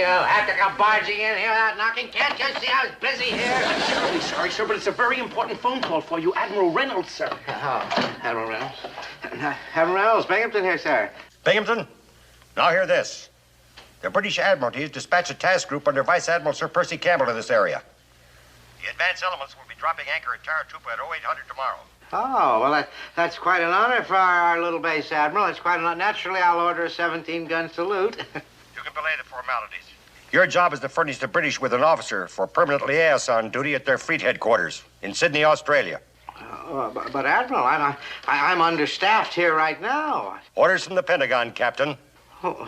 You have to come barging in here without knocking. Can't you see I was busy here? I'm terribly sorry, sir, but it's a very important phone call for you. Admiral Reynolds, sir. Oh, Admiral Reynolds. Admiral Reynolds, Binghamton here, sir. Binghamton, now hear this. The British Admiralty has dispatched a task group under Vice Admiral Sir Percy Campbell to this area. The advance elements will be dropping anchor at Taratupa at 0800 tomorrow. Oh, well, that's quite an honor for our little base, Admiral. It's quite an honor. Naturally, I'll order a 17-gun salute. You can belay the formalities. Your job is to furnish the British with an officer for permanent liaison duty at their fleet headquarters in Sydney, Australia. But Admiral, I'm understaffed here right now. Orders from the Pentagon, Captain. Oh,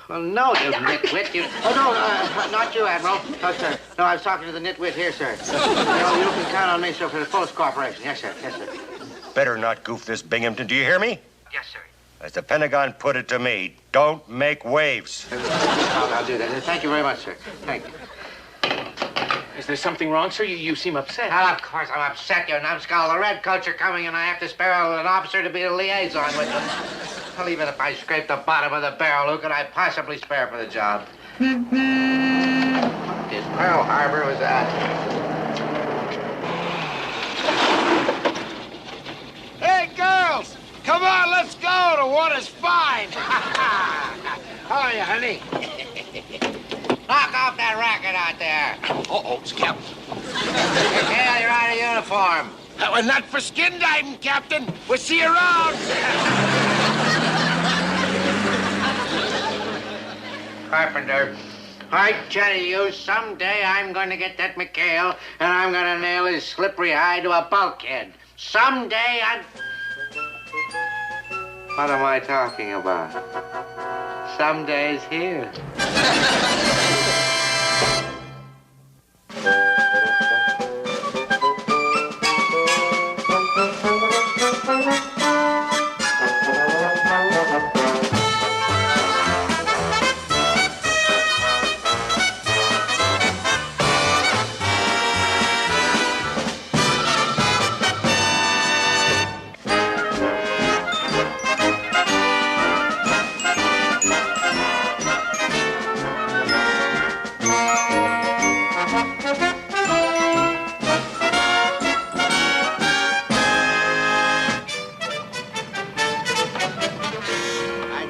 well, no, you nitwit. No, not you, Admiral. No, sir. No, I was talking to the nitwit here, sir. You can count on me, sir, for the fullest cooperation. Yes, sir. Yes, sir. Better not goof this, Binghamton. Do you hear me? Yes, sir. As the Pentagon put it to me, don't make waves. I'll do that. Thank you very much, sir. Thank you. Is there something wrong, sir? You seem upset. Of course I'm upset, you numbskull. The Redcoats are coming, and I have to spare an officer to be a liaison with them. Well, even if I scrape the bottom of the barrel, who could I possibly spare for the job? What in Pearl Harbor was that? Hey, girls! Come on, let's go. The water's fine. How are you, honey? Knock off that racket out there. Uh-oh, it's Captain. Mikhail, you're out of uniform. We're not for skin diving, Captain. We'll see you around. Carpenter, I tell you, someday I'm going to get that McHale, and I'm going to nail his slippery hide to a bulkhead. Someday I'm... What am I talking about? Someday's here.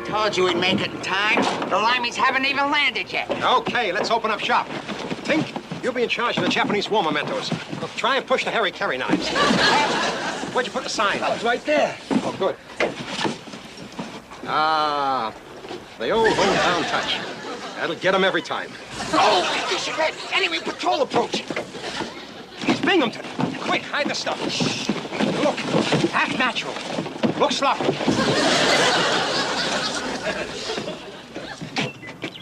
Told you we'd make it in time. The limeys haven't even landed yet. Okay, let's open up shop. Tink, you'll be in charge of the Japanese war mementos. Well, try and push the Harry Carry knives. Where'd you put the sign? Oh, it's right there. Oh, good. Ah, the old hometown touch. That'll get them every time. Oh, this is it. Enemy patrol approaching. It's Binghamton. Quick, hide the stuff. Shh. Look, act natural. Look sloppy.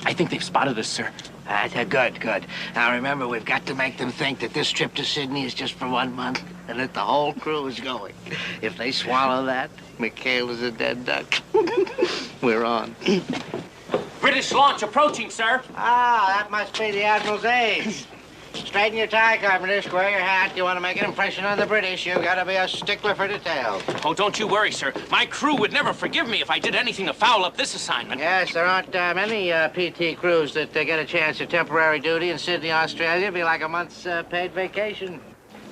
I think they've spotted us, sir. Good. Now, remember, we've got to make them think that this trip to Sydney is just for 1 month and that the whole crew is going. If they swallow that, McHale is a dead duck. We're on. British launch approaching, sir. Ah, that must be the Admiral's aides. Straighten your tie, Carpenter. Square your hat. You want to make an impression on the British, you've got to be a stickler for details. Oh, don't you worry, sir. My crew would never forgive me if I did anything to foul up this assignment. Yes, there aren't many PT crews that get a chance of temporary duty in Sydney, Australia. It'd be like a month's paid vacation.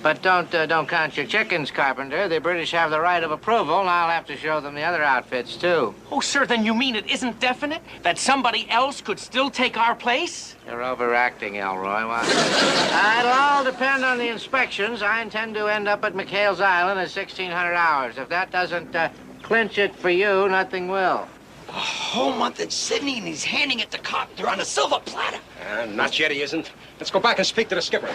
But don't count your chickens, Carpenter. The British have the right of approval, and I'll have to show them the other outfits, too. Oh, sir, then you mean it isn't definite? That somebody else could still take our place? You're overacting, Elroy. It'll all depend on the inspections. I intend to end up at McHale's Island at 1600 hours. If that doesn't clinch it for you, nothing will. A whole month in Sydney, and he's handing it to Carpenter on a silver platter. Not yet, he isn't. Let's go back and speak to the skipper.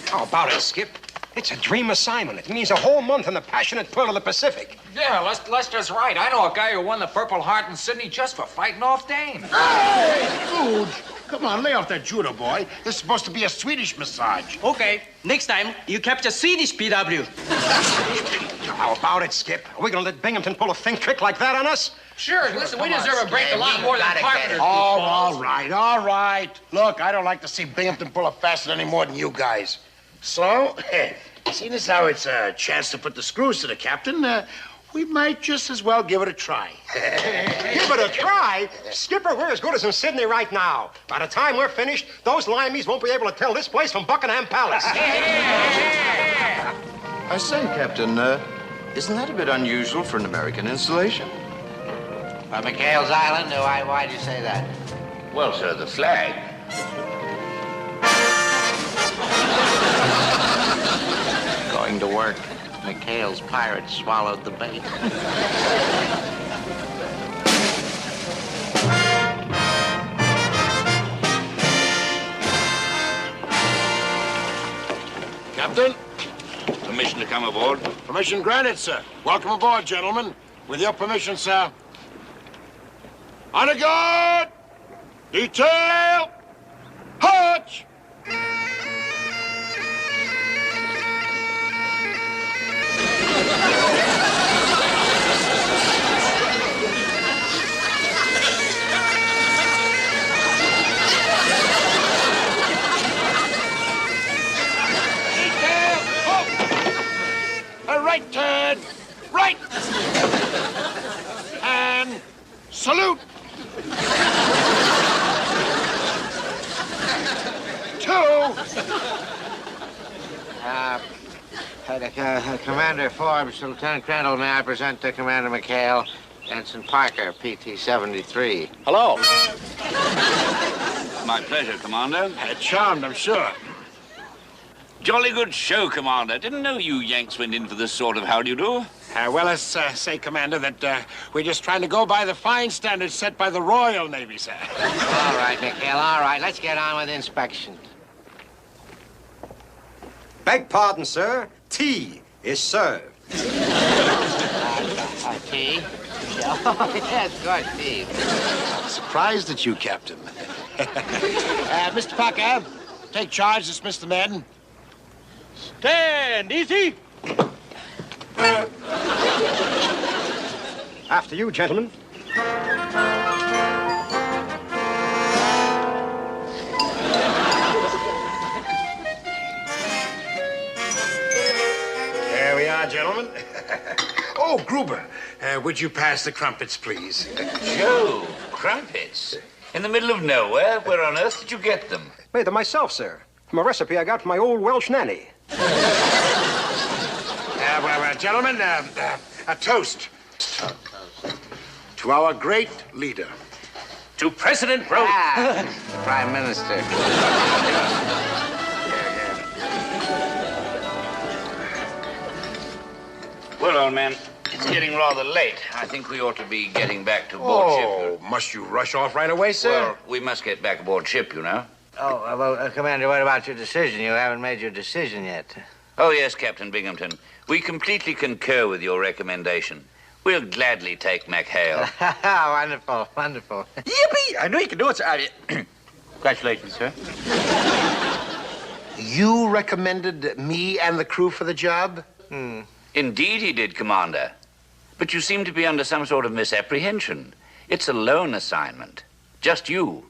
How about it, Skip? It's a dream assignment. It means a whole month in the passionate pearl of the Pacific. Yeah, Lester's right. I know a guy who won the Purple Heart in Sydney just for fighting off Dane. Hey, dude! Come on, lay off that judo, boy. This is supposed to be a Swedish massage. Okay, next time you capture Swedish PW. How about it, Skip? Are we gonna let Binghamton pull a think trick like that on us? Sure, listen, we deserve a break a lot more than Carpenter. Oh, all right, all right. Look, I don't like to see Binghamton pull a fast any more than you guys. So, seeing as how it's a chance to put the screws to the captain, we might just as well give it a try. Give it a try? Skipper, we're as good as in Sydney right now. By the time we're finished, those limeys won't be able to tell this place from Buckingham Palace. I say, Captain, isn't that a bit unusual for an American installation? By McHale's Island? Why'd you say that? Well, sir, the flag. Going to work. McHale's pirates swallowed the bait. Captain, Permission to come aboard? permission granted, sir. Welcome aboard, gentlemen. With your permission, sir. Honor guard! Detail! Hutch! Detail! Halt! Right turn! Right! And salute! 2! Commander Forbes, Lieutenant Crandall, may I present to Commander McHale, Ensign Parker, PT-73. Hello. My pleasure, Commander. Charmed, I'm sure. Jolly good show, Commander. Didn't know you Yanks went in for this sort of how-do-you-do. Well, let's say, Commander, that we're just trying to go by the fine standards set by the Royal Navy, sir. All right, McHale, all right. Let's get on with inspection. Beg pardon, sir. Tea is served. Tea? Oh, yes, good tea. Surprised at you, Captain. Mr. Parker, take charge, dismiss the men. Stand easy. After you, gentlemen. There we are, gentlemen. Oh, Gruber, would you pass the crumpets, please? Joe, crumpets? In the middle of nowhere? Where on earth did you get them? Made them myself, sir. From a recipe I got from my old Welsh nanny. Gentlemen, a toast to our great leader. To President Roosevelt. Prime Minister. Well, old man, it's getting rather late. I think we ought to be getting back to aboard ship. Must you rush off right away, sir? Well, we must get back aboard ship, you know. Commander, what about your decision? You haven't made your decision yet. Oh, yes, Captain Binghamton. We completely concur with your recommendation. We'll gladly take McHale. Wonderful, wonderful. Yippee! I know you can do it, sir. Congratulations, sir. You recommended me and the crew for the job? Indeed he did, Commander. But you seem to be under some sort of misapprehension. It's a lone assignment. Just you.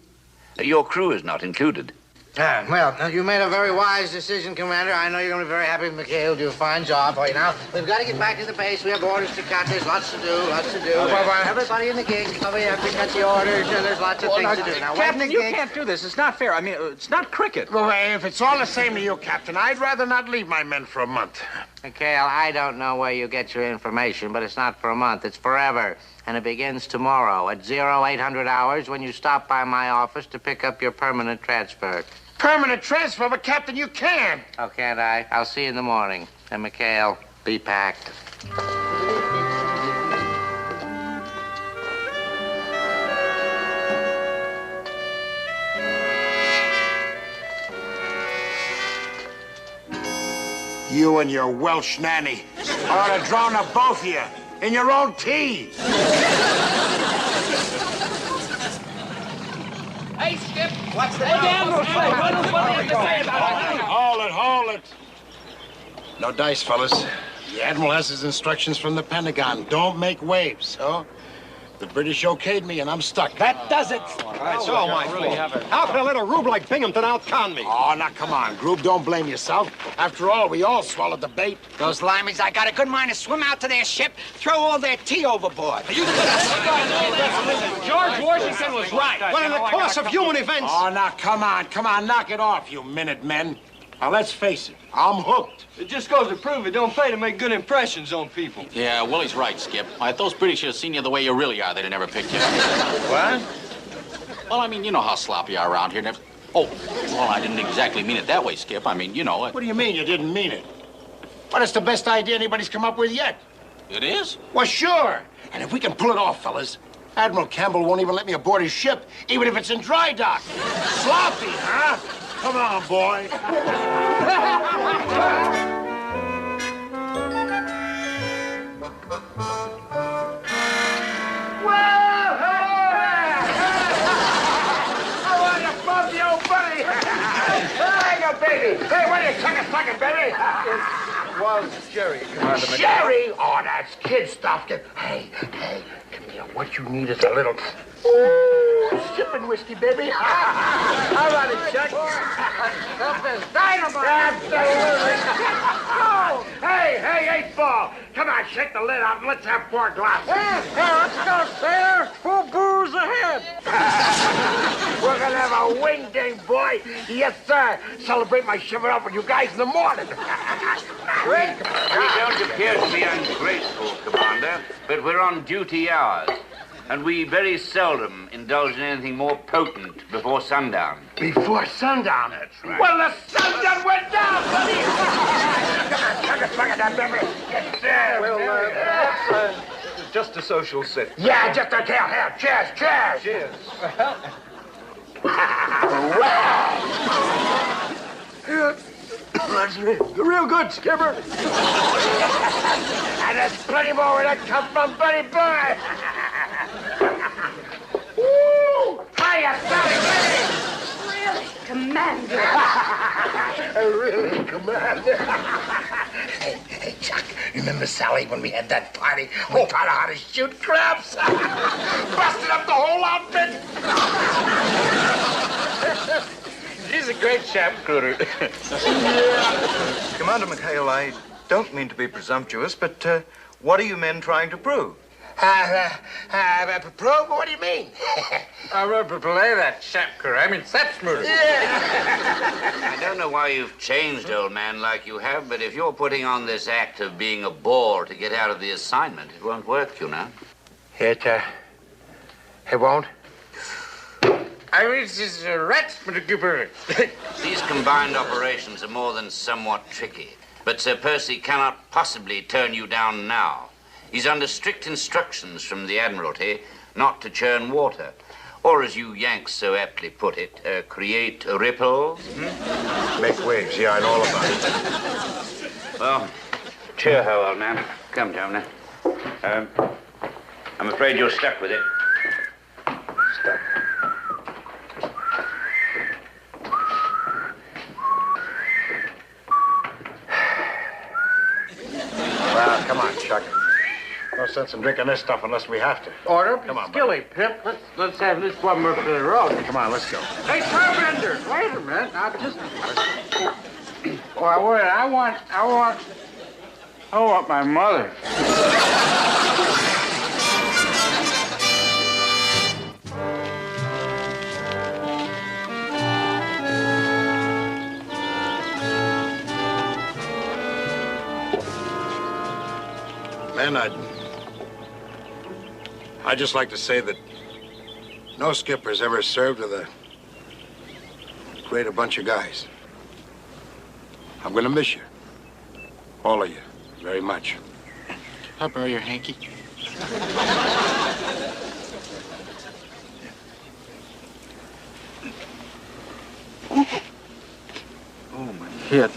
Your crew is not included. Well, you made a very wise decision, Commander. I know you're going to be very happy with McHale. Do a fine job for you. Now, we've got to get back to the base. We have orders to cut. There's lots to do, lots to do. Everybody in the gig, we have to cut the orders, and there's lots of things to do. Now, Captain, you can't do this. It's not fair. I mean, it's not cricket. Well, if it's all the same to you, Captain, I'd rather not leave my men for a month. McHale, I don't know where you get your information, but it's not for a month. It's forever. And it begins tomorrow at 0800 hours when you stop by my office to pick up your permanent transfer. Permanent transfer, but Captain, you can't. Oh, can't I? I'll see you in the morning. And McHale, be packed. You and your Welsh nanny ought to drown up both of you in your own tea. Hey, Skip, What's the Admiral say? What do you have to say about it? Hold it. No dice, fellas. The Admiral has his instructions from the Pentagon. Don't make waves, huh? The British okayed me, and I'm stuck. That does it. That's all my fault. How can I let a rube like Binghamton outcon me? Oh, now, come on, Groob, don't blame yourself. After all, we all swallowed the bait. Those limeys, I got a good mind to swim out to their ship, throw all their tea overboard. George Washington was right. But in the course of human events... Oh, now, come on, knock it off, you Minutemen. Now, let's face it, I'm hooked. It just goes to prove it don't pay to make good impressions on people. Yeah, Willie's right, Skip. If those British had seen you the way you really are, they'd have never picked you. What? Well, I mean, you know how sloppy you are around here. Oh, well, I didn't exactly mean it that way, Skip. I mean, you know it. What do you mean you didn't mean it? But it's the best idea anybody's come up with yet. It is? Well, sure. And if we can pull it off, fellas, Admiral Campbell won't even let me aboard his ship, even if it's in dry dock. Sloppy, huh? Come on, boy. Baby. Hey, what are you sucking, baby? It was Jerry, Commander McHale. Jerry? Oh, that's kid stuff. Hey, come here. What you need is a little... sipping whiskey, baby. How about it, Chuck? Stuff is dynamite. Absolutely. Oh, hey, 8-ball. Come on, shake the lid off and let's have 4 glasses. Hey, let's go, sailor. Full booze ahead. We're gonna have a wing ding, boy. Yes, sir. Celebrate my shivering up with you guys in the morning. Great. We don't appear to be ungrateful, Commander, but we're on duty hours. And we very seldom indulge in anything more potent before sundown. Before sundown, that's right. Well, the sun done went down, buddy! Come on, look at that, baby. Yes, sir. Well, perhaps just a social sip. Yeah, just a tail. Here, cheers. Cheers. That's real good, Skipper. And there's plenty more where that come from, buddy boy. Woo! Hiya, Sally, Really, Commander. Really, Commander. Hey, Chuck, remember Sally when we had that party? We taught her how to shoot crabs. Busted up the whole outfit. She's a great chap, Cooter. Commander McHale, I don't mean to be presumptuous, but what are you men trying to prove? Prove? What do you mean? Play that chap, Cooter. I mean, that's murder. I don't know why you've changed, old man, like you have, but if you're putting on this act of being a bore to get out of the assignment, it won't work, you know. It won't? I mean, it's a rat, Mr. Cooper. These combined operations are more than somewhat tricky, but Sir Percy cannot possibly turn you down now. He's under strict instructions from the Admiralty not to churn water, or as you Yanks so aptly put it, create ripples. Make waves, yeah, I know all about it. Well, cheer ho, old man. Come down now. I'm afraid you're stuck with it. Stuck. Well, come on, Chuck. No sense in drinking this stuff unless we have to. Order. Come on, Skilly, Pip. Let's have this one more to the road. Come on, let's go. Hey, Carpenter, wait a minute. Now, just... Oh, wait, I want my mother. Man, I'd just like to say that no skipper's ever served with a greater bunch of guys. I'm gonna miss you. All of you. Very much. I'll borrow your hanky. Oh, my head.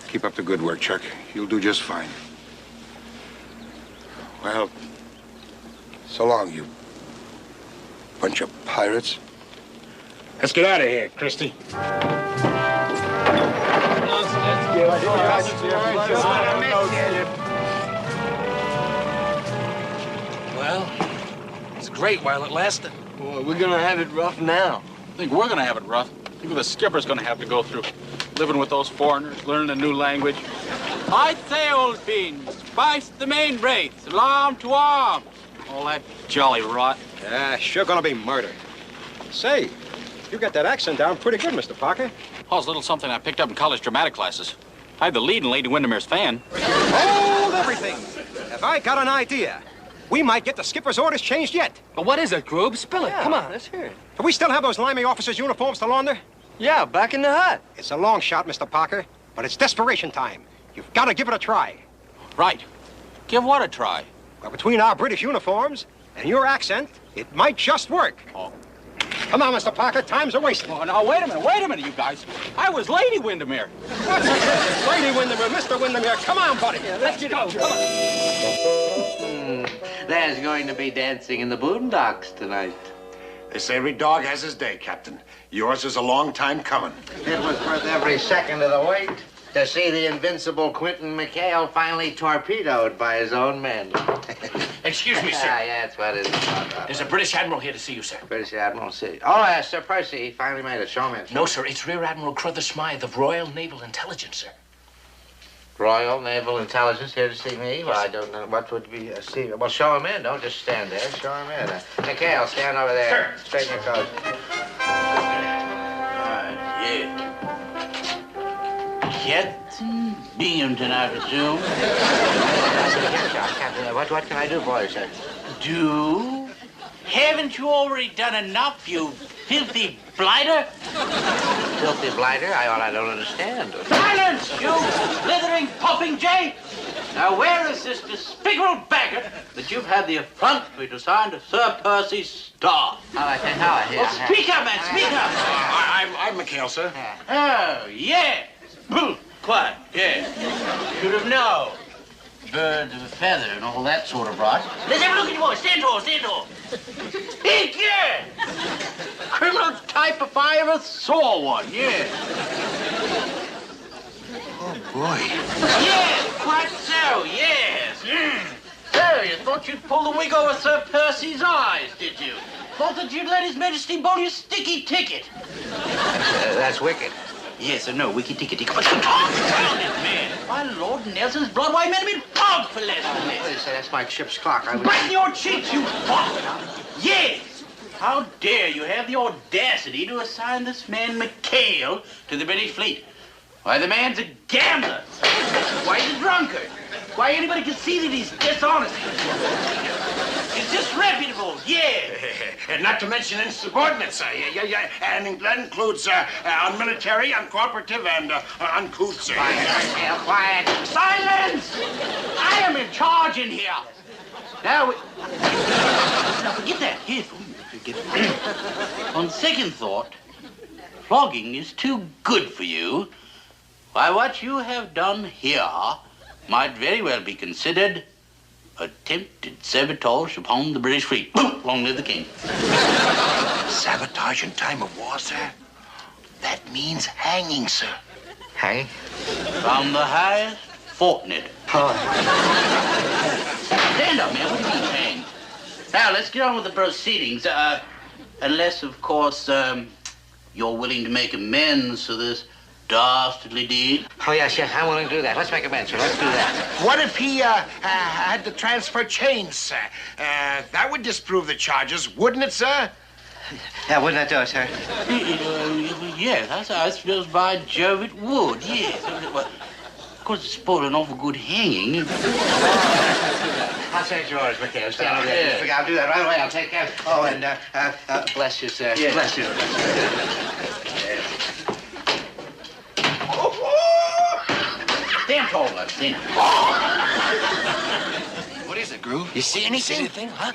Keep up the good work, Chuck. You'll do just fine. Well, so long, you Bunch of pirates. Let's get out of here, Christie. Well, it's great while it lasted. Well, we're gonna have it rough now. I think we're gonna have it rough. I think the skipper's gonna have to go through living with those foreigners, learning a new language. I say, old bean, spice the main brace, alarm to arm. All that jolly rot. Sure gonna be murder. Say, you got that accent down pretty good, Mr. Parker. Oh, it's a little something I picked up in college dramatic classes. I had the lead in Lady Windermere's fan. Hold everything. Have I got an idea? We might get the skipper's orders changed yet. But what is it, Groob? Spill it. Come on, let's hear it. Do we still have those limey officers' uniforms to launder? Yeah, back in the hut. It's a long shot, Mr. Parker, but it's desperation time. You've got to give it a try. Right. Give what a try? Well, between our British uniforms and your accent, it might just work. Oh. Come on, Mr. Parker, time's a wasting. Oh, now, wait a minute, you guys. I was Lady Windermere. Lady Windermere, Mr. Windermere, come on, buddy. Yeah, let's get out. Come on. There's going to be dancing in the boondocks tonight. They say every dog has his day, Captain. Yours is a long time coming. It was worth every second of the wait to see the invincible Quentin McHale finally torpedoed by his own men. Excuse me, sir. Yeah, that's what it is. There's a British admiral here to see you, sir. British Admiral C. Oh, Sir Percy, he finally made it. Show him in. No, sir, it's Rear Admiral Crother Smythe of Royal Naval Intelligence, sir. Royal Naval Intelligence here to see me? Well, I don't know what would be see. Well, show him in. Don't just stand there. Show him in. McHale, stand over there. Sir. Straighten your coat. Captain Binghamton, I presume. Captain, what can I do for you, sir? Do? Haven't you already done enough, you filthy blighter? Filthy blighter? I don't understand. Silence, you slithering popinjay! Now, where is this despicable baggot that you've had the effrontery to sign to Sir Percy's staff? Well, speak up, man, speak up! I'm McHale, sir. Oh, yeah. Quiet, yeah. Should have known. Birds of a feather and all that sort of rot. Let's have a look at your boy. Stand tall, stand tall. Yeah! Criminal type if I ever saw one, yeah. Oh, boy. Yes, quite so, yes. So, you thought you'd pull the wig over Sir Percy's eyes, did you? Thought that you'd let His Majesty bowl you sticky ticket? That's wicked. Yes or no, wicky ticky ticky. But confound it, man. My Lord Nelson's blood, why, man, been pogged for less than this. That's my ship's clock. Bring your cheeks, you bastard. Yes. How dare you have the audacity to assign this man McHale to the British fleet? Why, the man's a gambler. Why, he's a drunkard. Why, anybody can see that he's dishonest. He's disreputable, yeah. And not to mention insubordinate, sir. Yeah. And that includes unmilitary, uncooperative, and uncouth, sir. Quiet. Silence! I am in charge in here. Now, now forget that. Here, forget it. On second thought, flogging is too good for you. Why, what you have done here might very well be considered attempted sabotage upon the British fleet. Long live the king. Sabotage in time of war, sir? That means hanging, sir. Hanging? From the highest fortnight. Stand up, man. What do you mean, hang? Now, let's get on with the proceedings. Unless, of course, you're willing to make amends for this dastardly deed. Oh, yes, I'm willing to do that. Let's make amends, sir. Let's do that. What if he had to transfer chains, sir? That would disprove the charges, wouldn't it, sir? Yeah, wouldn't that do it, sir? Yes, I suppose by Jove it would, yes. Of course, it's spoiled an awful good hanging. I'll change your orders, McHale. Stand over there. Yeah. I'll do that right away. I'll take care. Oh, and bless you, sir. Yeah. Bless you. Stand tall, lad. Stand. What is it, Groove? You see anything? Huh?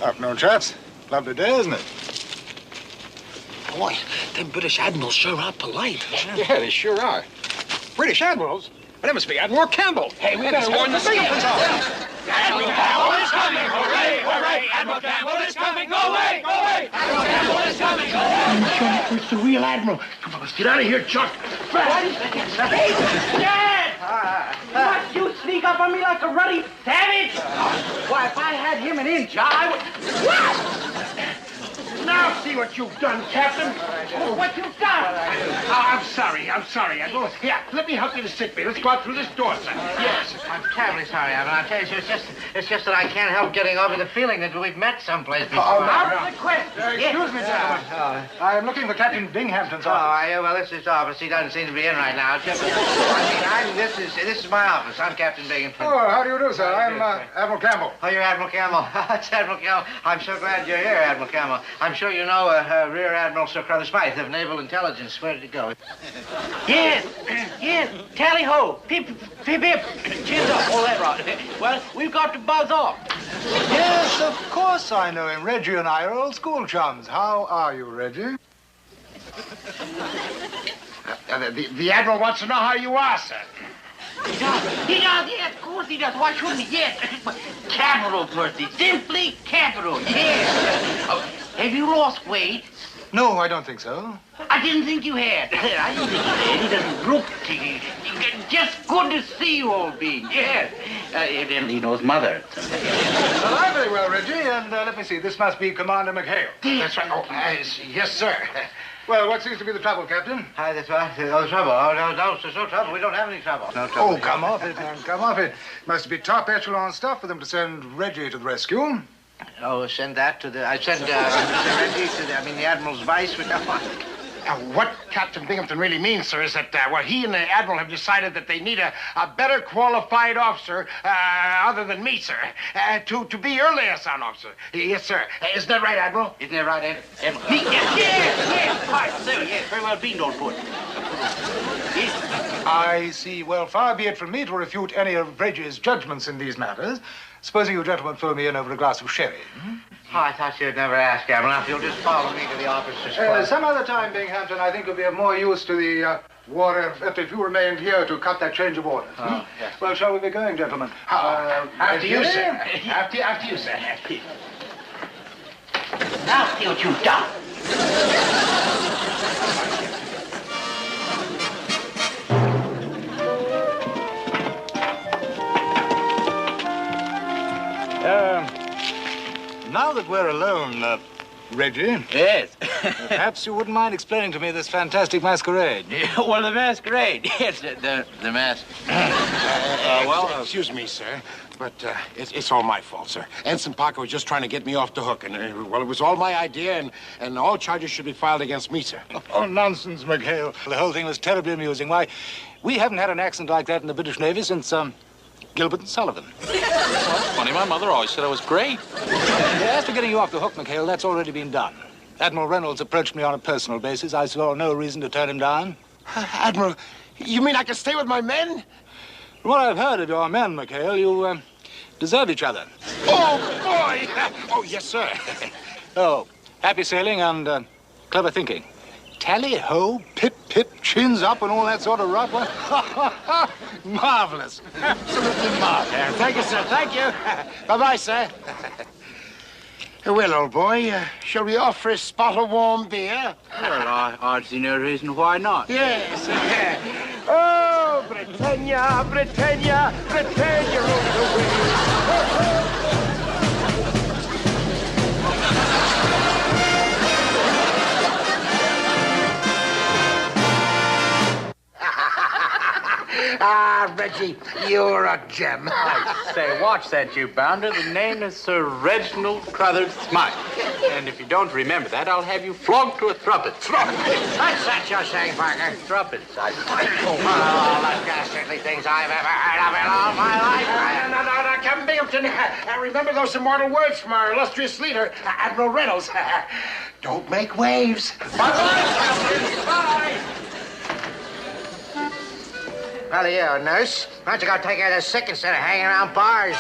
Afternoon, chaps. Lovely day, isn't it? Boy, them British admirals sure are polite. Yeah, they sure are. British admirals? That must be Admiral Campbell. Hey, we better warn the skipper's office. Admiral Campbell is coming! Hooray! Hooray! Admiral Campbell is coming! Go away! Go away! Admiral Campbell is coming! Go away! It's the real Admiral. Come on, let's get out of here, Chuck. Dad! What, you sneak up on me like a ruddy savage? Why, if I had him an inch, I would... Now see what you've done, Captain. What you done? I'm sorry, Admiral. Here, let me help you to sick bay. Let's go out through this door, sir. Yes, I'm terribly sorry, Admiral. I'll tell you, it's just that I can't help getting over the feeling that we've met someplace before. Out of the question. Excuse me, gentlemen. I'm looking for Captain Binghamton's Oh, office. are you? Well, this is his office. He doesn't seem to be in right now. This is my office. I'm Captain Binghamton. Oh, how do you do, sir? I'm Admiral Campbell. Oh, you're Admiral Campbell. It's Admiral Campbell. I'm so glad you're here, Admiral Campbell. I'm sure you know Rear Admiral Sir Crowther Smythe of Naval Intelligence. Where did he go? Yes. Tally-ho. Pip, pip, pip. Chin up. All that right. Well, we've got to buzz off. Yes, of course I know him. Reggie and I are old school chums. How are you, Reggie? The Admiral wants to know how you are, sir. He does, yes, of course he does. Why shouldn't he? Yes. Capital, Percy. Simply capital, yes. Oh, have you lost weight? No, I don't think so. I didn't think you had. I didn't think you had. He doesn't look just good to see you, old bean. Yes. Evidently he knows mother. Well, I'm very well, Reggie, and let me see. This must be Commander McHale. That's right. Oh, yes, sir. Well, what seems to be the trouble, Captain? Hi, that's right. Oh, trouble. Oh, no, there's no trouble. We don't have any trouble. No trouble. Oh, come off it, man. Come off it. Must be top echelon stuff for them to send Reggie to the rescue. Oh, send that to the... I send Reggie to the... I mean, the Admiral's vice. What Captain Binghamton really means, sir, is that he and the Admiral have decided that they need a better qualified officer other than me, sir, to be your liaison officer. Yes, sir. Isn't that right, Admiral? Isn't that right, Admiral? Yes. Quite so, yes. Very well bean, old boy. Yes. I see. Well, far be it from me to refute any of Reggie's judgments in these matters. Supposing you gentlemen fill me in over a glass of sherry. Oh, I thought you'd never ask, Admiral. Now, if you'll just follow me to the officers' club. Some other time, Binghamton, I think you'll be of more use to the water if you remained here to cut that change of orders. Oh, yes. Well, shall we be going, gentlemen? After you, sir. After you, sir. Now see what you've done. Now that we're alone, Reggie. Yes. Perhaps you wouldn't mind explaining to me this fantastic masquerade. Well, the masquerade. Yes, the mask. Excuse me, sir, but it's all my fault, sir. Ensign Parker was just trying to get me off the hook, and, well, it was all my idea, and all charges should be filed against me, sir. Oh, nonsense, McHale. The whole thing was terribly amusing. Why, we haven't had an accent like that in the British Navy since, Gilbert and Sullivan. Funny, my mother always said I was great. As for getting you off the hook, McHale, that's already been done. Admiral Reynolds approached me on a personal basis. I saw no reason to turn him down. Admiral, you mean I can stay with my men? From what I've heard of your men, McHale, you deserve each other. Oh, boy! Oh, yes, sir. Oh, happy sailing and clever thinking. Tally-ho, pip-pip, chins up and all that sort of rot. Marvelous. Absolutely marvelous. Thank you, sir. Thank you. Bye-bye, sir. Well, old boy, shall we offer a spot of warm beer? Well, I see no reason why not. Yes. Oh, Britannia, Britannia, Britannia on the wing. Ah, Reggie, you're a gem. I say, watch that, you bounder. The name is Sir Reginald Crothers Smythe. And if you don't remember that, I'll have you flogged to a thruppet. What's that you're saying, Parker? Thruppets, I all the ghastly things I've ever heard of in all my life. No, Captain Binghamton. Remember those immortal words from our illustrious leader, Admiral Reynolds. Don't make waves. Bye-bye, Captain. Bye. Well, you, nurse. Why don't you go take care of the sick instead of hanging around bars?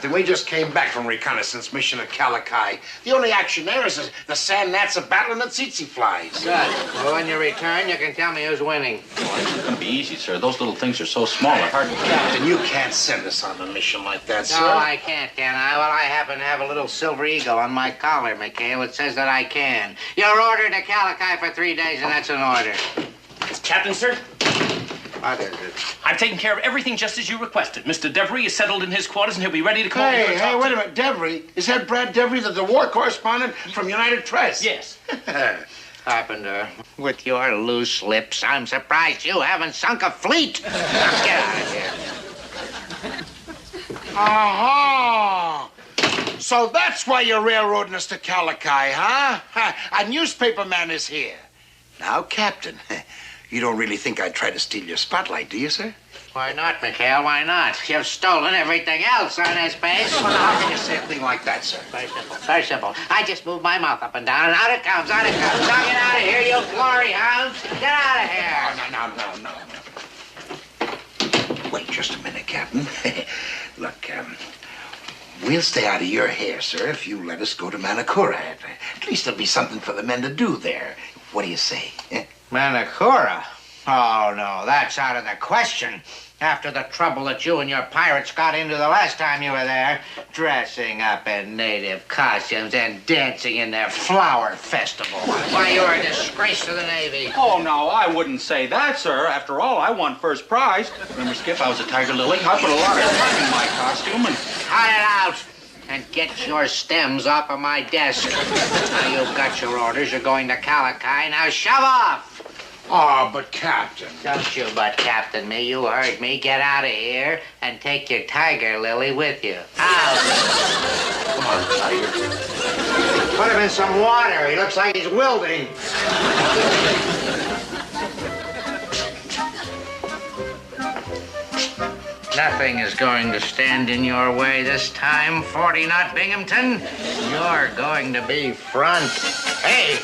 Captain, we just came back from reconnaissance mission at Calakai. The only action there is the sand gnats are battling the tsetse flies. Good. Well, when you return, you can tell me who's winning. Well, it's not going to be easy, sir. Those little things are so small, they're hard to catch. Captain, you can't send us on a mission like that, sir. No, I can't, can I? Well, I happen to have a little silver eagle on my collar, McHale. It says that I can. You're ordered to Calakai for 3 days, and that's an order. Captain, sir? What is it? I've taken care of everything just as you requested. Mr. Devery is settled in his quarters, and he'll be ready to call you. Hey, wait a minute. Devery? Is that Brad Devery, the war correspondent from United Press? Yes. Carpenter, with your loose lips, I'm surprised you haven't sunk a fleet. Let's get out of here. Uh-huh. So that's why you're railroading us to Calakai, huh? A newspaper man is here. Now, Captain, you don't really think I'd try to steal your spotlight, do you, sir? Why not, McHale? Why not? You've stolen everything else on this base. Well, how can you say a thing like that, sir? Very simple. Very simple. I just move my mouth up and down, and out it comes. Out it comes. Now get out of here, you glory hounds. Get out of here. No. Wait just a minute, Captain. Look, we'll stay out of your hair, sir, if you let us go to Manakura. At least there'll be something for the men to do there. What do you say? Manakura? Oh, no, that's out of the question. After the trouble that you and your pirates got into the last time you were there, dressing up in native costumes and dancing in their flower festival. Why, you're a disgrace to the Navy. Oh, no, I wouldn't say that, sir. After all, I won first prize. Remember, Skip, I was a tiger lily. I put a lot of time in my costume and... Cut it out and get your stems off of my desk. Now you've got your orders. You're going to Calakai. Now shove off. Oh, but Captain. Don't you but Captain me. You heard me. Get out of here and take your tiger lily with you. Out. Come on, Tiger. Put him in some water. He looks like he's wilding. Nothing is going to stand in your way this time, 40-knot Binghamton. You're going to be front. Hey!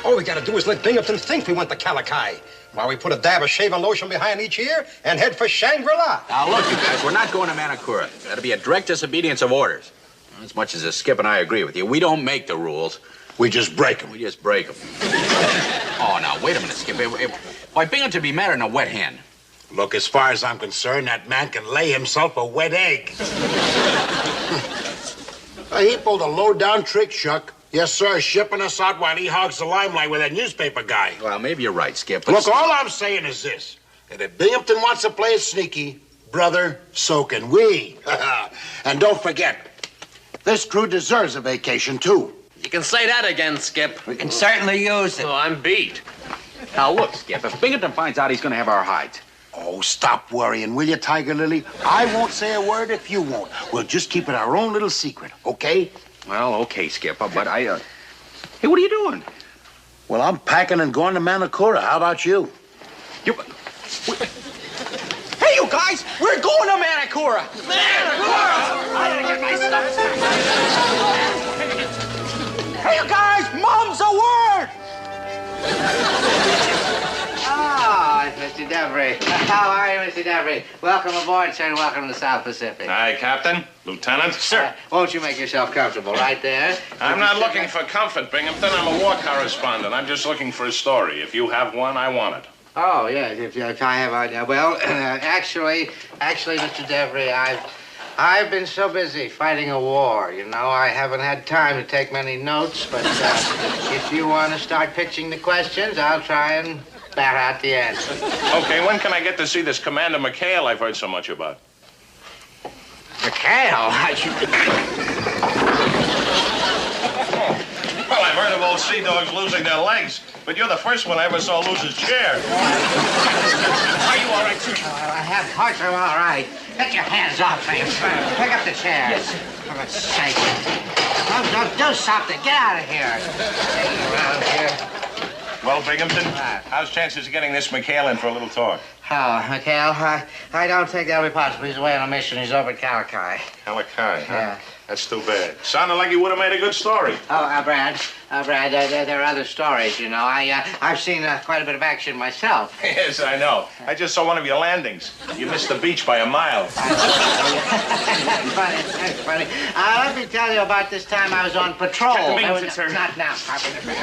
All we gotta do is let Binghamton think we went to Calakai, while we put a dab of shaving lotion behind each ear and head for Shangri-La. Now, look, you guys, we're not going to Manakura. That'll be a direct disobedience of orders. As much as Skip and I agree with you, we don't make the rules. We just break them. We just break them. Oh, now, wait a minute, Skip. Why, Binghamton be mad than a wet hen? Look, as far as I'm concerned, that man can lay himself a wet egg. He pulled a low-down trick, Shuck. Yes, sir, shipping us out while he hogs the limelight with that newspaper guy. Well, maybe you're right, Skip. But look, all I'm saying is this. That if Binghamton wants to play it sneaky, brother, so can we. And don't forget, this crew deserves a vacation, too. You can say that again, Skip. We can certainly use it. Oh, I'm beat. Now, look, Skip, if Binghamton finds out he's going to have our hides. Oh, stop worrying, will you, Tiger Lily? I won't say a word if you won't. We'll just keep it our own little secret, okay? Well, okay, Skip, but Hey, what are you doing? Well, I'm packing and going to Manakura. How about you? Hey, you guys! We're going to Manakura! Manakura! I gotta get my stuff. Hey, you guys! Mom's a word! Ah, Mr. Devery. How are you, Mr. Devery? Welcome aboard, sir, and welcome to the South Pacific. Hi, Captain. Lieutenant. Sir. Won't you make yourself comfortable right there? I'm not looking for comfort, Binghamton. I'm a war correspondent. I'm just looking for a story. If you have one, I want it. Oh, yes, if I have well, actually, Mr. Devery, I've been so busy fighting a war, you know, I haven't had time to take many notes, but if you want to start pitching the questions, I'll try and bat out the answer. Okay, when can I get to see this Commander McHale I've heard so much about? McHale? Well, I've heard of old sea dogs losing their legs, but you're the first one I ever saw lose his chair. Are you all right, sir? I have hearts. I'm all right. Get your hands off me. Pick up the chair. Yes, sir. For God's sake. Don't do something. Get out of here. Hanging around here. Well, Binghamton, how's chances of getting this McHale in for a little talk? Oh, McHale, I don't think that'll be possible. He's away on a mission. He's over at Calakai. Calakai, huh? Yeah. That's too bad. Sounded like you would have made a good story. Oh, Brad, there are other stories, you know. I've seen quite a bit of action myself. Yes, I know. I just saw one of your landings. You missed the beach by a mile. That's funny. Let me tell you about this time I was on patrol. Captain Binghamton, sir. Not now, Carpenter.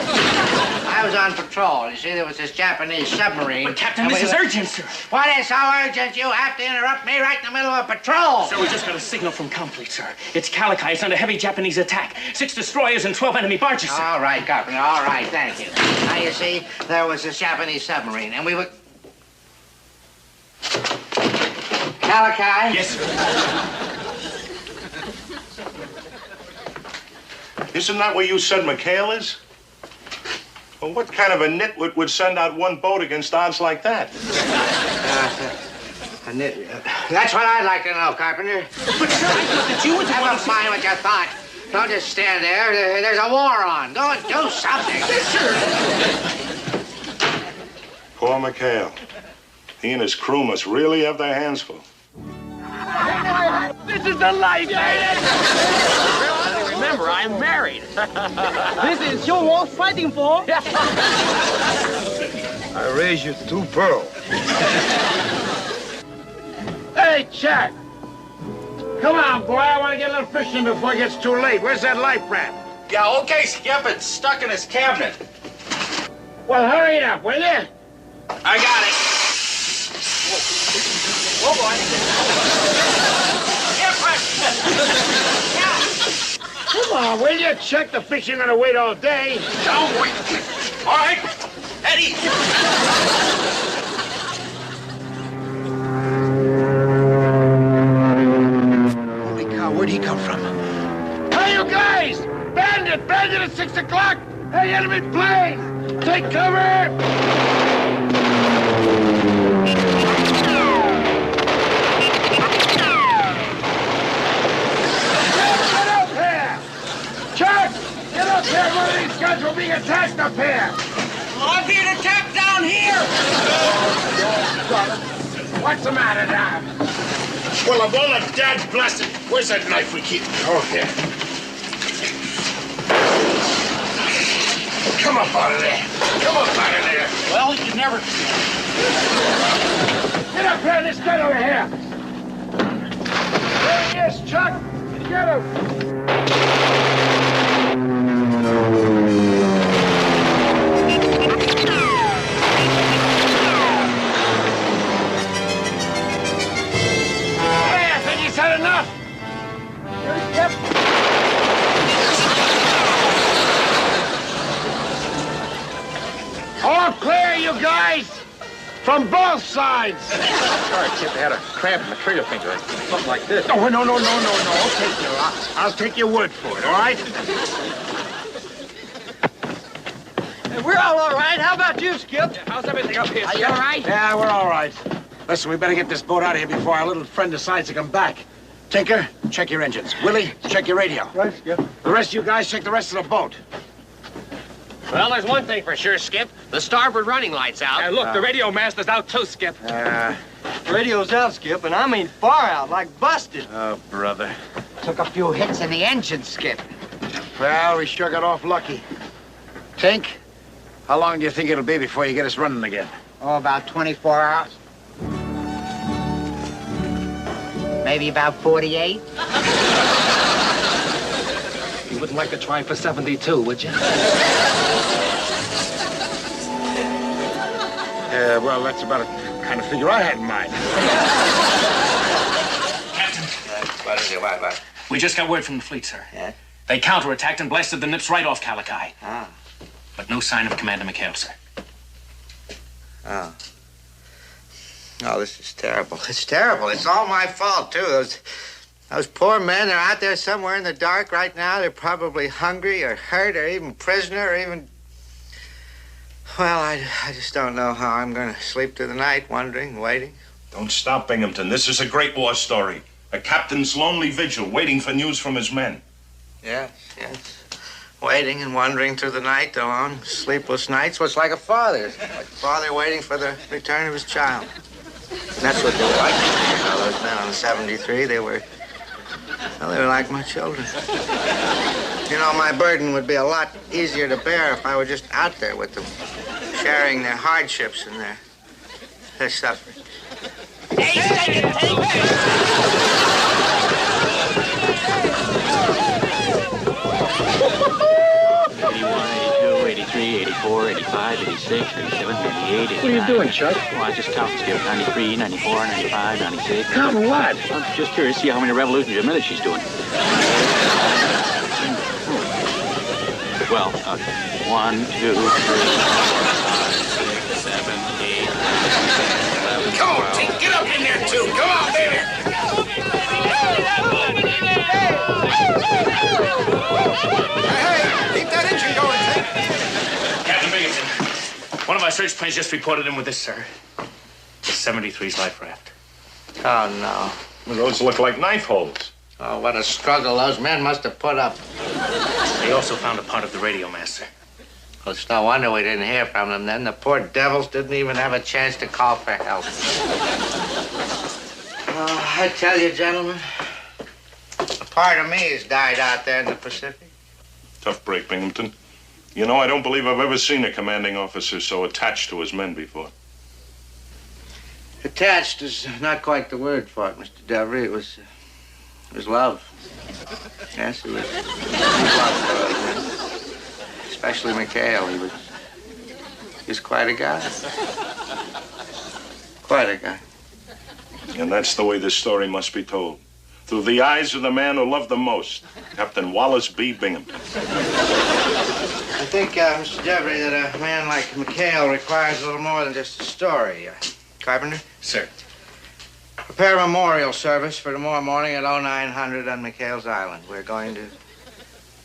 I was on patrol. You see, there was this Japanese submarine. But, Captain, this is urgent, sir. What is so urgent? You have to interrupt me right in the middle of a patrol. Sir, we just got a signal from Complete, sir. It's Calakai. It's under heavy Japanese attack. 6 destroyers and 12 enemy barges, sir. All right, Carpenter. All right, thank you. Now, you see, there was this Japanese submarine, and we were... Calakai? Yes, sir. Isn't that where you said McHale is? Well, what kind of a nitwit would send out one boat against odds like that? That's what I'd like to know, Carpenter. But, sir, I thought that you were the one Never mind what you thought. Don't just stand there. There's a war on. Go and do something. Yes, sir. Poor McHale. He and his crew must really have their hands full. This is the life, man. Remember, I'm married. This is your worth fighting for. I raised you 2 pearls. Hey, Chuck. Come on, boy. I want to get a little fishing before it gets too late. Where's that life raft? Yeah, okay, Skip. It's stuck in his cabinet. Well, hurry it up, will you? I got it. Whoa, boy. Come on, will you? Chuck, the fish ain't gonna wait all day. Don't wait. All right, Eddie. Where'd he come from? Hey, you guys! Bandit! Bandit at 6 o'clock! Hey, enemy plane! Take cover! Get up here! Chuck! Get up here! One of these guns will be attacked up here! I'm being attacked down here! What's the matter now? Well, of all the dad blasted, where's that knife we keep? Oh, here. Come up out of there. Come up out of there. Well, you never... Get up here, this gun over here! There he is, Chuck! Get him! Had enough! Yep. All clear, you guys! From both sides! Sorry, Kip, I had a cramp in the trigger finger. Something like this. No. I'll take your word for it, all right? Hey, we're all right. How about you, Skip? How's everything up here, Are you all right? Yeah, we're all right. Listen, we better get this boat out of here before our little friend decides to come back. Tinker, check your engines. Willie, check your radio. Right, Skip. The rest of you guys, check the rest of the boat. Well, there's one thing for sure, Skip. The starboard running light's out. And look, the radio master's out too, Skip. Radio's out, Skip, and I mean far out, like busted. Oh, brother. Took a few hits in the engine, Skip. Well, we sure got off lucky. Tink, how long do you think it'll be before you get us running again? Oh, about 24 hours. Maybe about 48. You wouldn't like to try for 72, would you? Well, that's about the kind of figure I had in mind. Captain, What is it? What? we just got word from the fleet, sir. Yeah? They counterattacked and blasted the nips right off Calakai. Ah. But no sign of Commander McHale, sir. Oh. Oh, this is terrible. It's terrible. It's all my fault, too. Those poor men, they're out there somewhere in the dark right now. They're probably hungry or hurt or even prisoner or even... Well, I just don't know how I'm going to sleep through the night, wondering, waiting. Don't stop, Binghamton. This is a great war story. A captain's lonely vigil, waiting for news from his men. Yes. Waiting and wondering through the night, the long, sleepless nights. What's like a father. Like a father waiting for the return of his child. And that's what they were like. You know, those men on the 73, they were like my children. You know, my burden would be a lot easier to bear if I were just out there with them, sharing their hardships and their suffering. Hey, 83, 84, 85, 86, 87, 88, 89. What are you doing, Chuck? Well, I just counted here. 93, 94, 95, 96. Counting what? I'm just curious to see how many revolutions a minute she's doing. Well, 1, 2, 3, 4, 5, 6, 7, 8, 9, 10, 11, 12. Come on, Tink, get up in there, too. Come on, baby. Hey, keep that engine going, Tink. Captain Binghamton, one of our search planes just reported in with this, sir. The 73's life raft. Oh, no. Well, those look like knife holes. Oh, what a struggle those men must have put up. They also found a part of the radio master. Well, it's no wonder we didn't hear from them then. The poor devils didn't even have a chance to call for help. Oh, I tell you, gentlemen, a part of me has died out there in the Pacific. Tough break, Binghamton. You know, I don't believe I've ever seen a commanding officer so attached to his men before. Attached is not quite the word for it, Mr. Devery. It was love. Yes, it was love for those men. Especially McHale. He was quite a guy. Quite a guy. And that's the way this story must be told. Through the eyes of the man who loved them most, Captain Wallace B. Binghamton. I think, Mr. Devery, that a man like McHale requires a little more than just a story. Carpenter? Sir. Prepare a memorial service for tomorrow morning at 0900 on McHale's Island. We're going to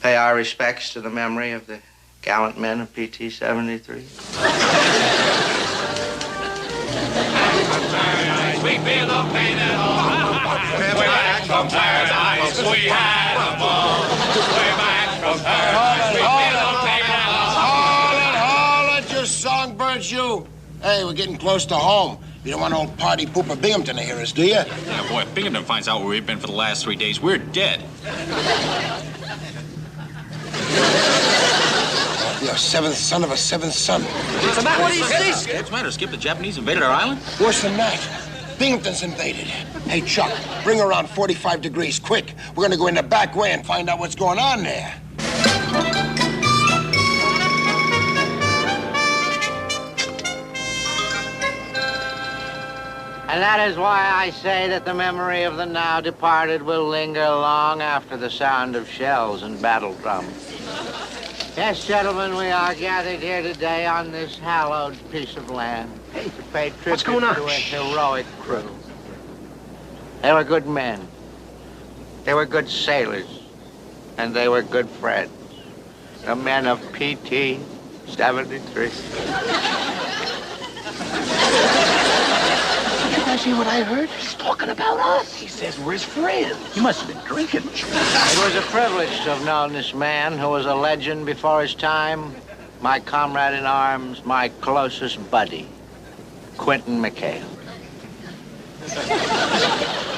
pay our respects to the memory of the gallant men of PT 73. We feel the pain at all. We're back from paradise. We had a ball. We're back from paradise. We feel the pain at all. Hold it, you songbirds, you. Hey, we're getting close to home. You don't want old party pooper Binghamton to hear us, do you? Yeah, boy, if Binghamton finds out where we've been for the last 3 days, we're dead. You're a seventh son of a seventh son. What's the matter? What do you say? What's the matter? Skip, the Japanese invaded our island? Worse than that. Binghamton's invaded. Hey, Chuck, bring around 45 degrees, quick. We're gonna go in the back way and find out what's going on there. And that is why I say that the memory of the now departed will linger long after the sound of shells and battle drums. Yes, gentlemen, we are gathered here today on this hallowed piece of land to pay tribute to a heroic crew. They were good men. They were good sailors. And they were good friends. The men of PT 73. You see what I heard? He's talking about us. He says we're his friends. He must have been drinking. It was a privilege to have known this man who was a legend before his time, my comrade in arms, my closest buddy, Quentin McHale.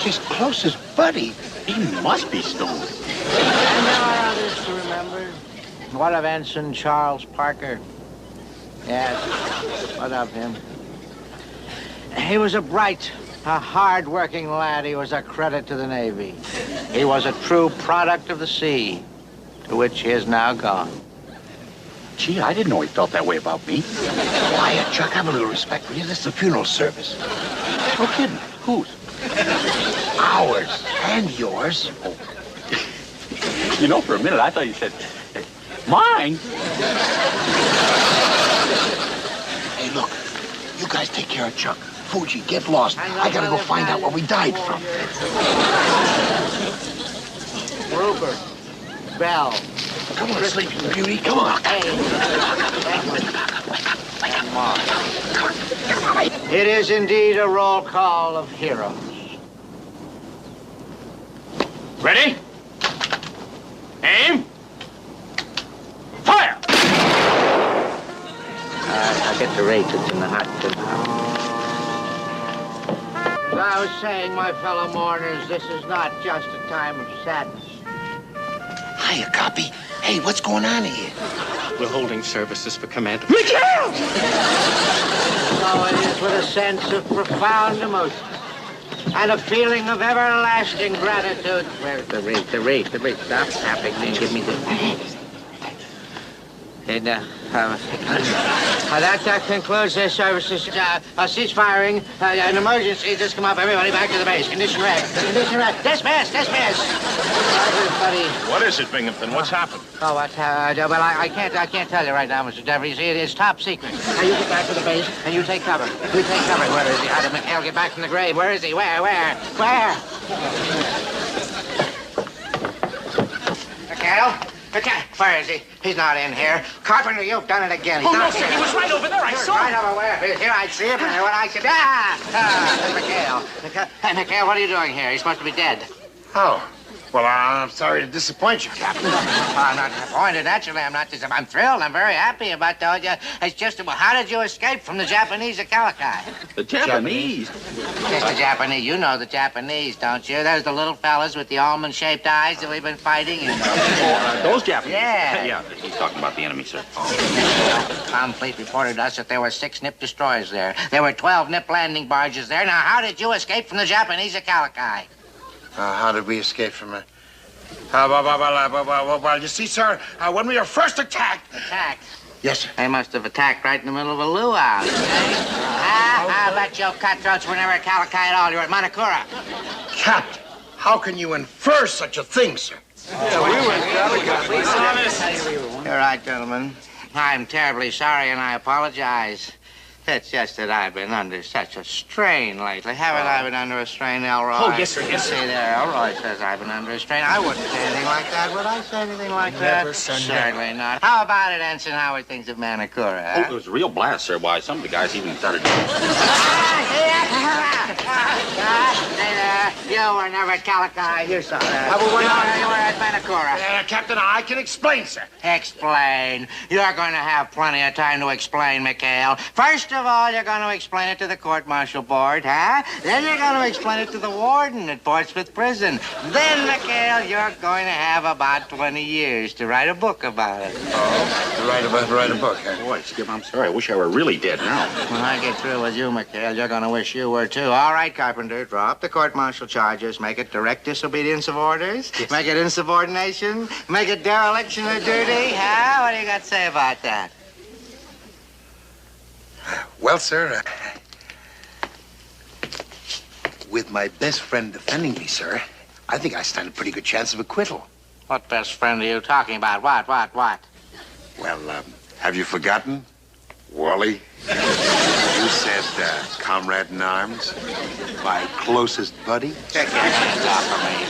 His closest buddy? He must be stoned. And there are others to remember. What of Ensign Charles Parker? Yes, what of him? He was a bright, a hard-working lad. He was a credit to the Navy. He was a true product of the sea, to which he is now gone. Gee, I didn't know he felt that way about me. Quiet, Chuck. Have a little respect for you. This is a funeral service. No kidding. Whose? Ours. And yours. Oh. You know, for a minute, I thought you said, mine. Hey, look. You guys take care of Chuck. Fuji, get lost. I gotta go find out where we died from. Rupert. Bell. Come on, Sleeping Beauty. Come on. It is indeed a roll call of heroes. Ready? Aim. Fire! I'll get the Wreath. It's in the hot tub. As I was saying, my fellow mourners, this is not just a time of sadness. Hiya, copy. Hey, what's going on here? We're holding services for Commander. McHale's! So it is with a sense of profound emotion and a feeling of everlasting gratitude. Where's the Wreath? The Wreath. Stop tapping me. Give me the... And, that concludes their services. Cease-firing. An emergency. Just come up. Everybody back to the base. Condition red. Condition red. Dismiss. Everybody. What is it, Binghamton? What's happened? Oh, what? Well, I can't tell you right now, Mr. Dever. You see, it's top secret. Now, you get back to the base, and you take cover. You take cover. Where is he? How did McHale get back from the grave? Where is he? Where? McHale? Where is he? He's not in here. Carpenter, you've done it again. He's not sir, here. he was right over there. I saw him. Right over where? Here, I see him, and what I could... McHale. Hey, McHale, what are you doing here? He's supposed to be dead. Oh. Well, I'm sorry to disappoint you, Captain. I'm not disappointed. Naturally, I'm not disappointed. I'm thrilled. I'm very happy about that. It's just, how did you escape from the Japanese at Calicut? The Japanese? Just the Japanese. You know the Japanese, don't you? There's the little fellas with the almond-shaped eyes that we've been fighting. Those Japanese? Yeah. Yeah, he's talking about the enemy, sir. Tom Fleet reported us that there were 6 nip destroyers there. There were 12 nip landing barges there. Now, how did you escape from the Japanese at Calicut? How did we escape from it? Well, you see, sir, when we were first attacked... Attacked? Yes, sir. They must have attacked right in the middle of a luau. I bet you cutthroats were never at Calicut at all. You were at Manakura. Captain, how can you infer such a thing, sir? You're right, gentlemen. I'm terribly sorry, and I apologize. It's just that I've been under such a strain lately. Haven't I been under a strain, Elroy? Oh, yes, sir, yes, sir. See there, Elroy says I've been under a strain. I wouldn't say anything like that. Would I say anything like that? Never, sir, Certainly not. How about it, Ensign? How are things at Manakura? Oh, it was a real blast, sir. Why, some of the guys even started... You were never at Calicut. You saw that. You were at Manakura. Captain, I can explain, sir. Explain. You're going to have plenty of time to explain, McHale. First of all, you're going to explain it to the court-martial board, huh? Then you're going to explain it to the warden at Portsmouth Prison. Then, McHale, you're going to have about 20 years to write a book about it. Oh, to write a book, huh? Boy, Skip, I'm sorry. I wish I were really dead now. When I get through with you, McHale, you're going to wish you were, too. All right, Carpenter, drop the court-martial charges. Make it direct disobedience of orders. Yes. Make it insubordination. Make it dereliction of duty. Huh? What do you got to say about that? Well, sir, with my best friend defending me, sir, I think I stand a pretty good chance of acquittal. What best friend are you talking about? What? Well, have you forgotten? Wally? You said, comrade in arms? My closest buddy? Take your hands off of me.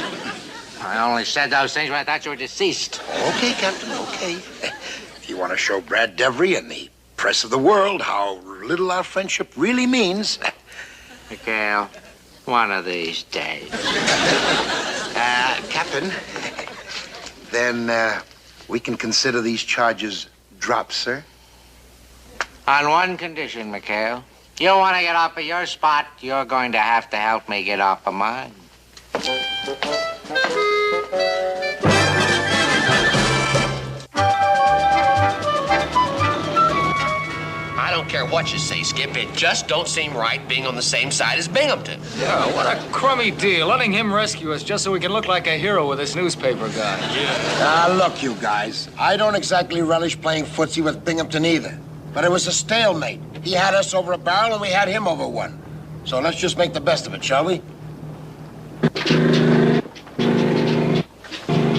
I only said those things when I thought you were deceased. Okay, Captain, okay. If you want to show Brad Devery and the press of the world how little our friendship really means... McHale, one of these days. Captain, then we can consider these charges dropped, sir? On one condition, McHale. You want to get off of your spot, you're going to have to help me get off of mine. I don't care what you say, Skip. It just don't seem right being on the same side as Binghamton. Yeah, what a crummy deal. Letting him rescue us just so we can look like a hero with this newspaper guy. Yeah. Look, you guys. I don't exactly relish playing footsie with Binghamton either. But it was a stalemate. He had us over a barrel and we had him over one. So let's just make the best of it, shall we?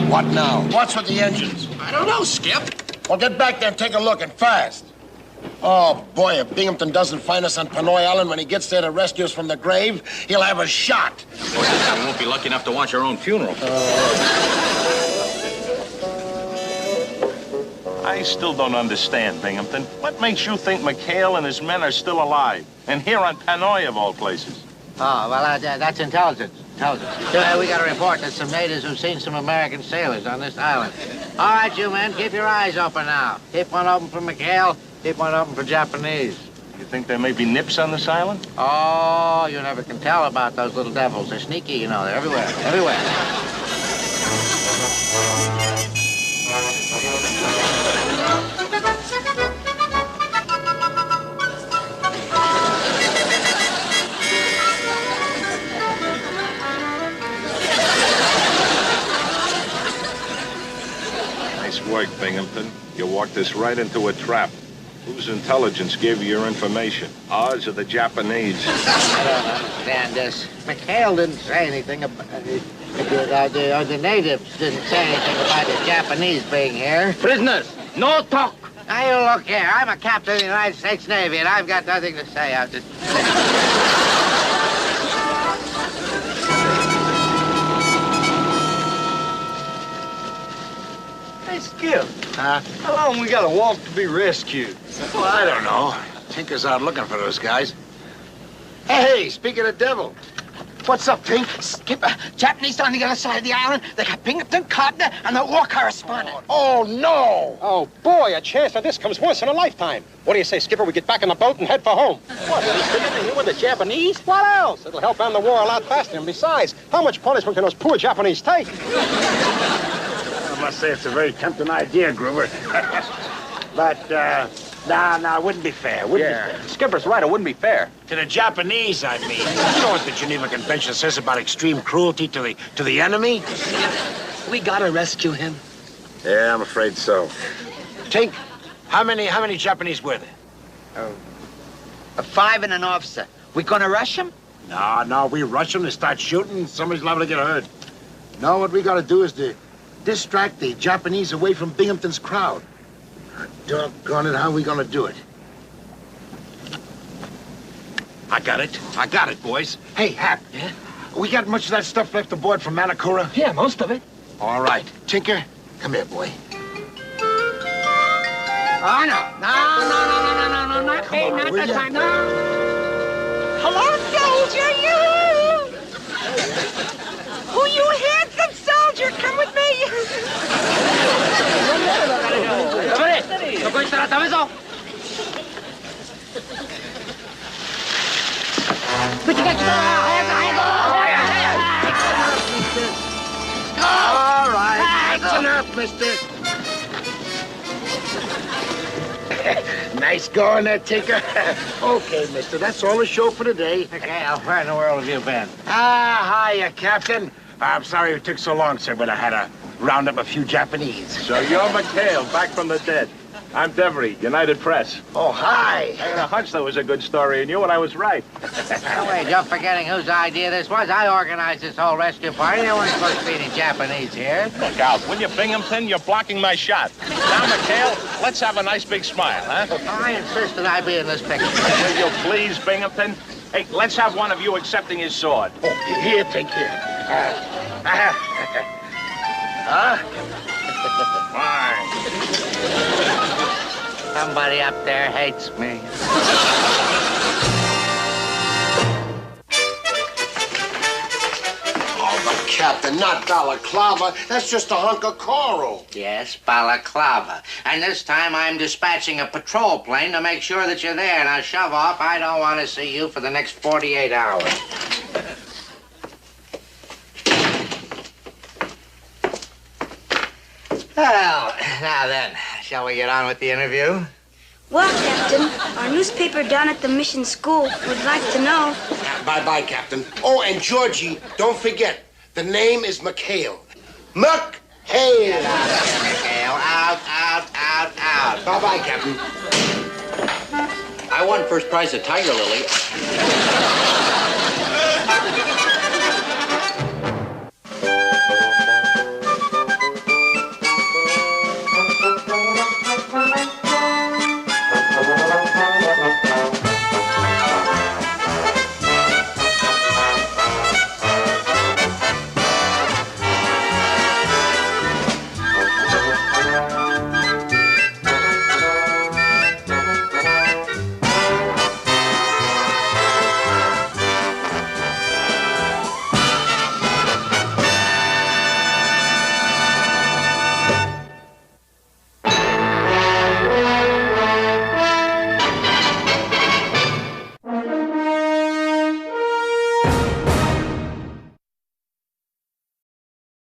What now? What's with the engines? I don't know, Skip. Well, get back there and take a look, and fast. Oh, boy, if Binghamton doesn't find us on Pinoy Island when he gets there to rescue us from the grave, he'll have a shot. Of course, this time we won't be lucky enough to watch our own funeral. I still don't understand, Binghamton. What makes you think McHale and his men are still alive? And here on Pinoy, of all places? Oh, well, that's intelligence. We got a report that some natives have seen some American sailors on this island. All right, you men, keep your eyes open now. Keep one open for McHale, keep one open for Japanese. You think there may be nips on this island? Oh, you never can tell about those little devils. They're sneaky, you know. They're everywhere. Nice work, Binghamton. You walked us right into a trap. Whose intelligence gave you your information? Ours or the Japanese? I don't understand this. McHale didn't say anything about it. The natives didn't say anything about the Japanese being here. Prisoners, no talk. Now, you look here. I'm a captain of the United States Navy, and I've got nothing to say. I've just... Hey, Skip. Huh? How long we gotta walk to be rescued? Well, I don't know. Tinker's out looking for those guys. Hey, speaking of devil, what's up, Tink? Skipper, Japanese on the other side of the island. They got Binghamton, Codner, and the war correspondent. Oh, no! Oh, boy, a chance like this comes once in a lifetime. What do you say, Skipper? We get back in the boat and head for home. What, are we sticking here with the Japanese? What else? It'll help end the war a lot faster. And besides, how much punishment can those poor Japanese take? I must say it's a very tempting idea, Gruber. But, no, it wouldn't be fair. Skipper's right, it wouldn't be fair. To the Japanese, I mean. You know what the Geneva Convention says about extreme cruelty to the enemy? We gotta rescue him. Yeah, I'm afraid so. Tink, how many Japanese were there? A 5 and an officer. We gonna rush him? No, we rush them, they start shooting, somebody's liable to get hurt. No, what we gotta do is to distract the Japanese away from Binghamton's crowd. Doggone it, how are we gonna do it? I got it, boys. Hey, Hap. Yeah? We got much of that stuff left aboard from Manakura? Yeah, most of it. All right. Tinker, come here, boy. Oh, no, not me, not that time, no. Hello, soldier, you! Who you handsome soldier, come with me. All right, that's enough, mister. Nice going there, Tinker. Okay, mister, that's all the show for today. McHale, where in the world have you been? Hiya, Captain. I'm sorry it took so long, sir, but I had to round up a few Japanese. So you're McHale, back from the dead. I'm Devery, United Press. Oh, hi. I had a hunch that was a good story, and you and I was right. Oh, wait, you're forgetting whose idea this was. I organized this whole rescue party. There weren't supposed to be any Japanese here. Look out, will you, Binghamton? You're blocking my shot. Now, McHale, let's have a nice big smile, huh? I insist that I be in this picture. Will you please, Binghamton? Hey, let's have one of you accepting his sword. Oh, here, take here. Fine. Somebody up there hates me. Oh, but Captain, not balaclava. That's just a hunk of coral. Yes, balaclava. And this time I'm dispatching a patrol plane to make sure that you're there. Now shove off. I don't want to see you for the next 48 hours. Well, now then, shall we get on with the interview? Well, Captain, our newspaper down at the mission school would like to know. Bye-bye, Captain. Oh, and Georgie, don't forget, the name is McHale. McHale. McHale, out. Bye-bye, Captain. I won first prize at Tiger Lily.